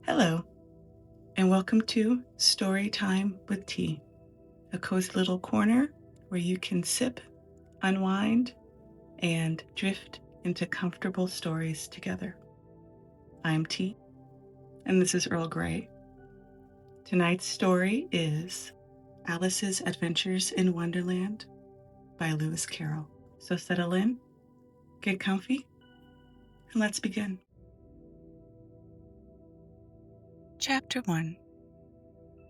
Hello, and welcome to Storytime with Tea, a cozy little corner where you can sip, unwind, and drift into comfortable stories together. I'm Tea, and this is Earl Grey. Tonight's story is Alice's Adventures in Wonderland by Lewis Carroll. So settle in, get comfy, and let's begin. Chapter 1.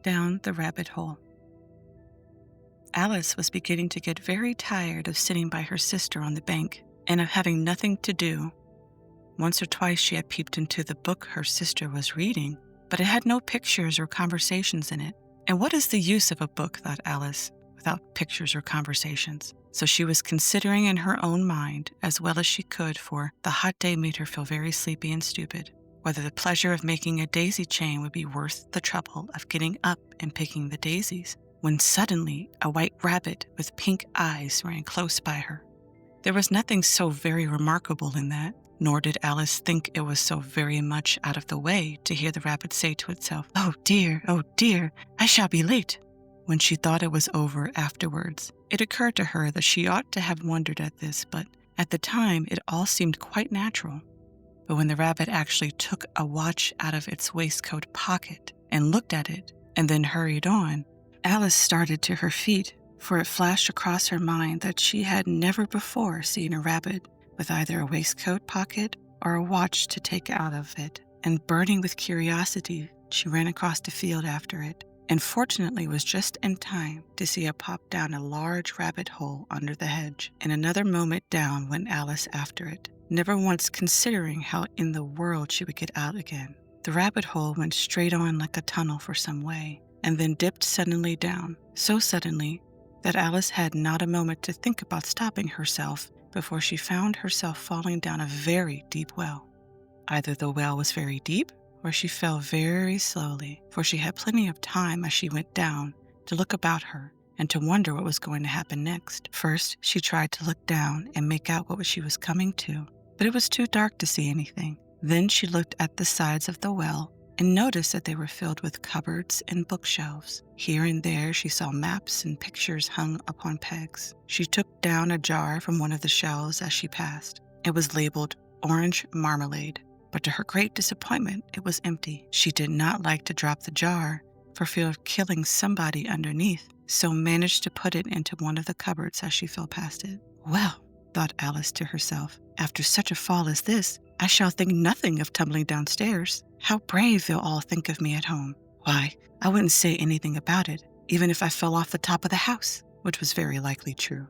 Down the Rabbit Hole. Alice was beginning to get very tired of sitting by her sister on the bank and of having nothing to do. Once or twice she had peeped into the book her sister was reading, but it had no pictures or conversations in it. And what is the use of a book, thought Alice, without pictures or conversations? So she was considering in her own mind, as well as she could, for the hot day made her feel very sleepy and stupid, whether the pleasure of making a daisy chain would be worth the trouble of getting up and picking the daisies, when suddenly a white rabbit with pink eyes ran close by her. There was nothing so very remarkable in that, nor did Alice think it was so very much out of the way to hear the rabbit say to itself, oh dear, I shall be late." When she thought it was over afterwards, it occurred to her that she ought to have wondered at this, but at the time it all seemed quite natural. But when the rabbit actually took a watch out of its waistcoat pocket and looked at it, and then hurried on, Alice started to her feet, for it flashed across her mind that she had never before seen a rabbit with either a waistcoat pocket or a watch to take out of it, and burning with curiosity, she ran across the field after it, and fortunately was just in time to see it pop down a large rabbit hole under the hedge. In another moment down went Alice after it, never once considering how in the world she would get out again. The rabbit hole went straight on like a tunnel for some way, and then dipped suddenly down, so suddenly that Alice had not a moment to think about stopping herself before she found herself falling down a very deep well. Either the well was very deep, or she fell very slowly, for she had plenty of time as she went down to look about her and to wonder what was going to happen next. First, she tried to look down and make out what she was coming to, but it was too dark to see anything. Then she looked at the sides of the well and noticed that they were filled with cupboards and bookshelves. Here and there she saw maps and pictures hung upon pegs. She took down a jar from one of the shelves as she passed. It was labeled orange marmalade, but to her great disappointment, it was empty. She did not like to drop the jar for fear of killing somebody underneath, so managed to put it into one of the cupboards as she fell past it. Well, thought Alice to herself, after such a fall as this, I shall think nothing of tumbling downstairs. How brave they'll all think of me at home. Why, I wouldn't say anything about it, even if I fell off the top of the house, which was very likely true.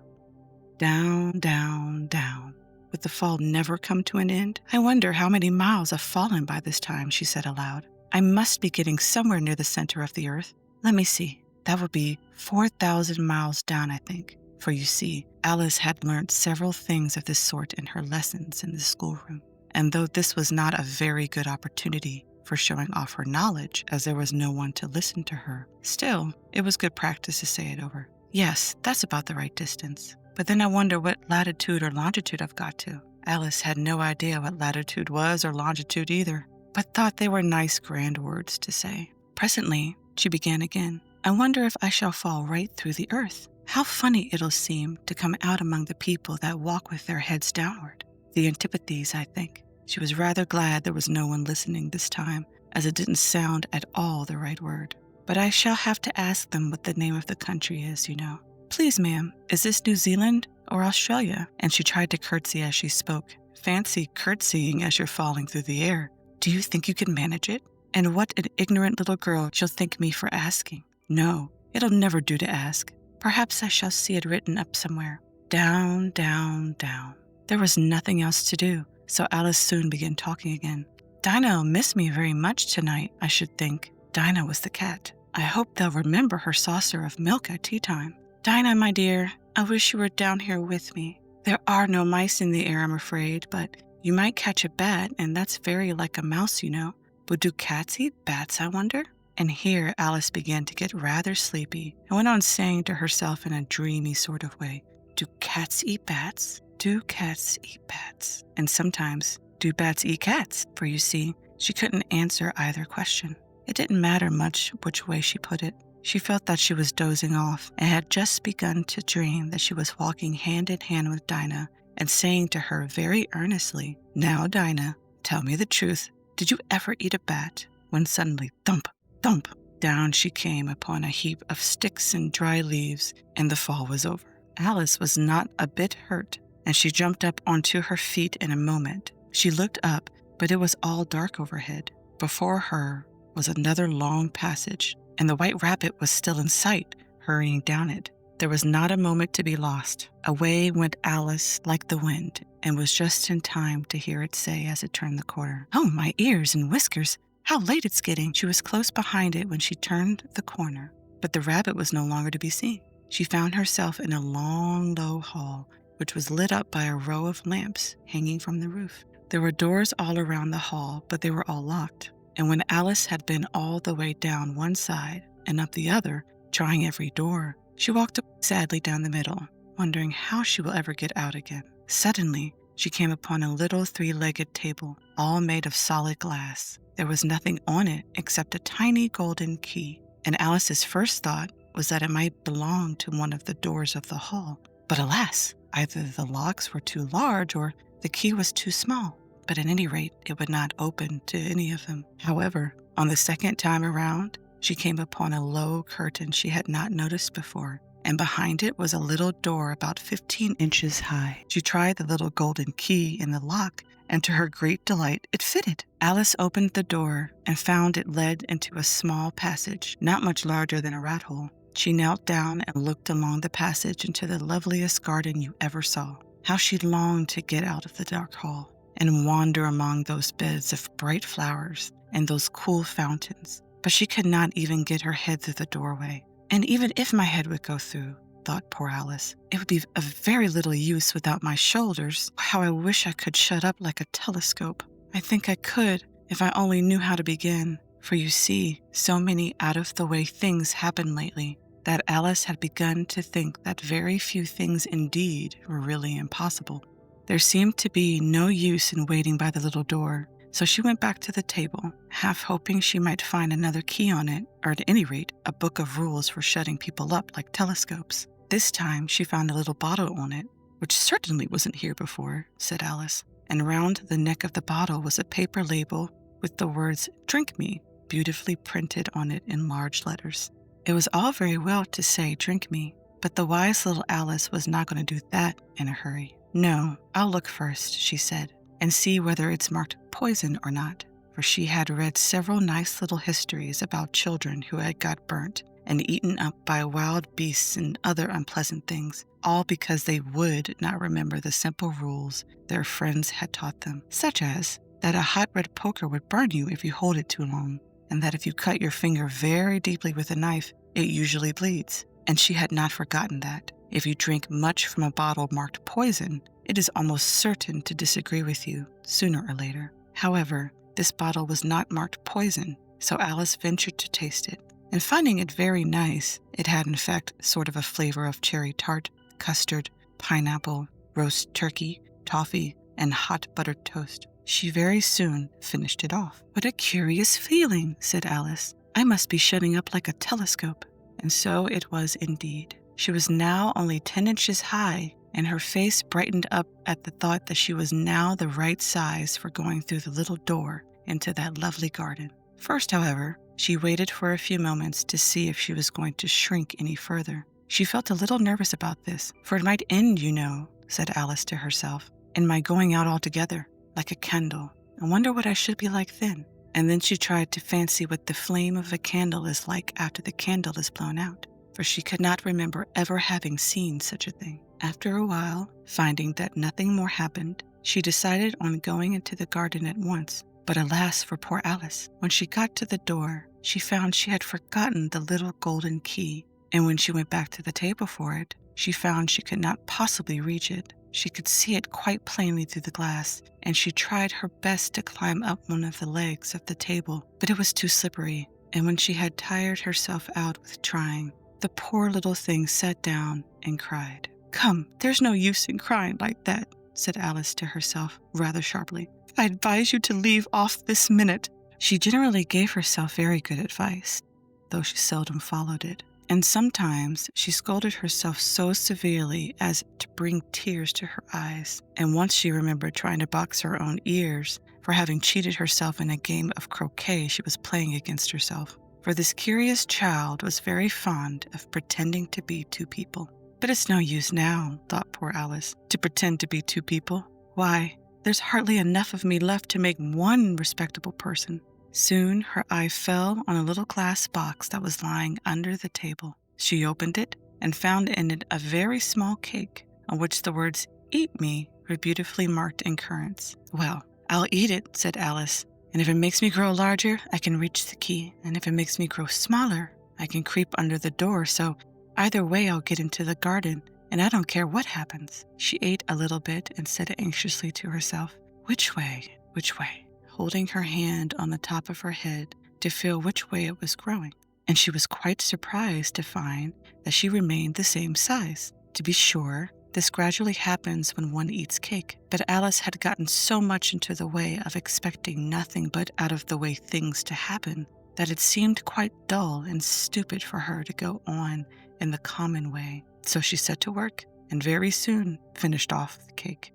Down, down, down. Would the fall never come to an end? I wonder how many miles I've fallen by this time, she said aloud. I must be getting somewhere near the center of the earth. Let me see. That would be 4,000 miles down, I think. For you see, Alice had learned several things of this sort in her lessons in the schoolroom. And though this was not a very good opportunity for showing off her knowledge, as there was no one to listen to her, still, it was good practice to say it over. Yes, that's about the right distance. But then I wonder what latitude or longitude I've got to. Alice had no idea what latitude was or longitude either, but thought they were nice grand words to say. Presently, she began again. I wonder if I shall fall right through the earth. How funny it'll seem to come out among the people that walk with their heads downward. The antipathies, I think. She was rather glad there was no one listening this time, as it didn't sound at all the right word. But I shall have to ask them what the name of the country is, you know. Please, ma'am, is this New Zealand or Australia? And she tried to curtsy as she spoke. Fancy curtsying as you're falling through the air. Do you think you can manage it? And what an ignorant little girl she'll think me for asking. No, it'll never do to ask. Perhaps I shall see it written up somewhere. Down, down, down. There was nothing else to do, so Alice soon began talking again. Dinah'll miss me very much tonight, I should think. Dinah was the cat. I hope they'll remember her saucer of milk at tea time. Dinah, my dear, I wish you were down here with me. There are no mice in the air, I'm afraid, but you might catch a bat, and that's very like a mouse, you know. But do cats eat bats, I wonder? And here Alice began to get rather sleepy and went on saying to herself in a dreamy sort of way, do cats eat bats? Do cats eat bats? And sometimes, do bats eat cats? For you see, She couldn't answer either question. It didn't matter much which way she put it. She felt that she was dozing off and had just begun to dream that she was walking hand in hand with Dinah and saying to her very earnestly, "Now, Dinah, tell me the truth. Did you ever eat a bat?" When suddenly, thump, thump, down she came upon a heap of sticks and dry leaves, and the fall was over. Alice was not a bit hurt, and she jumped up onto her feet in a moment. She looked up, but it was all dark overhead. Before her was another long passage, and the White Rabbit was still in sight, hurrying down it. There was not a moment to be lost. Away went Alice like the wind, and was just in time to hear it say as it turned the corner, "Oh, my ears and whiskers! How late it's getting!" She was close behind it when she turned the corner, but the rabbit was no longer to be seen. She found herself in a long, low hall, which was lit up by a row of lamps hanging from the roof. There were doors all around the hall, but they were all locked. And when Alice had been all the way down one side and up the other, trying every door, she walked sadly down the middle, wondering how she will ever get out again. Suddenly, she came upon a little three-legged table, all made of solid glass. There was nothing on it except a tiny golden key, and Alice's first thought was that it might belong to one of the doors of the hall. But alas, either the locks were too large or the key was too small. But at any rate, it would not open to any of them. However, on the second time around, she came upon a low curtain she had not noticed before, and behind it was a little door about 15 inches high. She tried the little golden key in the lock, and to her great delight, it fitted. Alice opened the door and found it led into a small passage, not much larger than a rat hole. She knelt down and looked along the passage into the loveliest garden you ever saw. How she longed to get out of the dark hall and wander among those beds of bright flowers and those cool fountains. But she could not even get her head through the doorway. And even if my head would go through, thought poor Alice, it would be of very little use without my shoulders. How I wish I could shut up like a telescope. I think I could if I only knew how to begin. For you see, so many out-of-the-way things happened lately that Alice had begun to think that very few things indeed were really impossible. There seemed to be no use in waiting by the little door, so she went back to the table, half hoping she might find another key on it, or at any rate, a book of rules for shutting people up like telescopes. This time she found a little bottle on it, which certainly wasn't here before, said Alice, and round the neck of the bottle was a paper label with the words, "Drink me," beautifully printed on it in large letters. It was all very well to say, "Drink me," but the wise little Alice was not going to do that in a hurry. "No, I'll look first," she said, "and see whether it's marked poison or not," for she had read several nice little histories about children who had got burnt and eaten up by wild beasts and other unpleasant things, all because they would not remember the simple rules their friends had taught them, such as that a hot red poker would burn you if you hold it too long, and that if you cut your finger very deeply with a knife, it usually bleeds. And she had not forgotten that if you drink much from a bottle marked poison, it is almost certain to disagree with you sooner or later. However, this bottle was not marked poison, so Alice ventured to taste it. And finding it very nice, it had in fact sort of a flavor of cherry tart, custard, pineapple, roast turkey, toffee, and hot buttered toast. She very soon finished it off. "What a curious feeling," said Alice. "I must be shutting up like a telescope." And so it was indeed. She was now only 10 inches high, and her face brightened up at the thought that she was now the right size for going through the little door into that lovely garden. First, however, she waited for a few moments to see if she was going to shrink any further. She felt a little nervous about this, for it might end, you know, said Alice to herself, in my going out altogether, like a candle. I wonder what I should be like then. And then she tried to fancy what the flame of a candle is like after the candle is blown out, for she could not remember ever having seen such a thing. After a while, finding that nothing more happened, she decided on going into the garden at once. But alas for poor Alice, when she got to the door, she found she had forgotten the little golden key, and when she went back to the table for it, she found she could not possibly reach it. She could see it quite plainly through the glass, and she tried her best to climb up one of the legs of the table, but it was too slippery, and when she had tired herself out with trying, the poor little thing sat down and cried. "Come, there's no use in crying like that," said Alice to herself, rather sharply. "I advise you to leave off this minute. She generally gave herself very good advice, though she seldom followed it. And sometimes she scolded herself so severely as to bring tears to her eyes. And once she remembered trying to box her own ears for having cheated herself in a game of croquet she was playing against herself. For this curious child was very fond of pretending to be two people. But it's no use now, thought poor Alice, to pretend to be two people. Why, there's hardly enough of me left to make one respectable person. Soon her eye fell on a little glass box that was lying under the table. She opened it and found in it a very small cake on which the words "Eat me" were beautifully marked in currants. "Well, I'll eat it," said Alice, "and if it makes me grow larger, I can reach the key, and if it makes me grow smaller, I can creep under the door, so either way I'll get into the garden, and I don't care what happens." She ate a little bit and said anxiously to herself, "Which way? Which way?" holding her hand on the top of her head to feel which way it was growing. And she was quite surprised to find that she remained the same size. To be sure, this gradually happens when one eats cake, but Alice had gotten so much into the way of expecting nothing but out-of-the-way things to happen that it seemed quite dull and stupid for her to go on in the common way. So she set to work and very soon finished off the cake.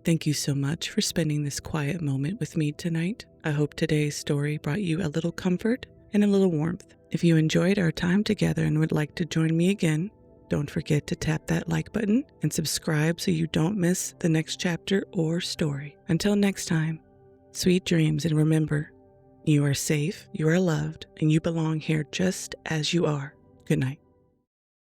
Thank you so much for spending this quiet moment with me tonight. I hope today's story brought you a little comfort and a little warmth. If you enjoyed our time together and would like to join me again, don't forget to tap that like button and subscribe so you don't miss the next chapter or story. Until next time, sweet dreams, and remember, you are safe, you are loved, and you belong here just as you are. Good night.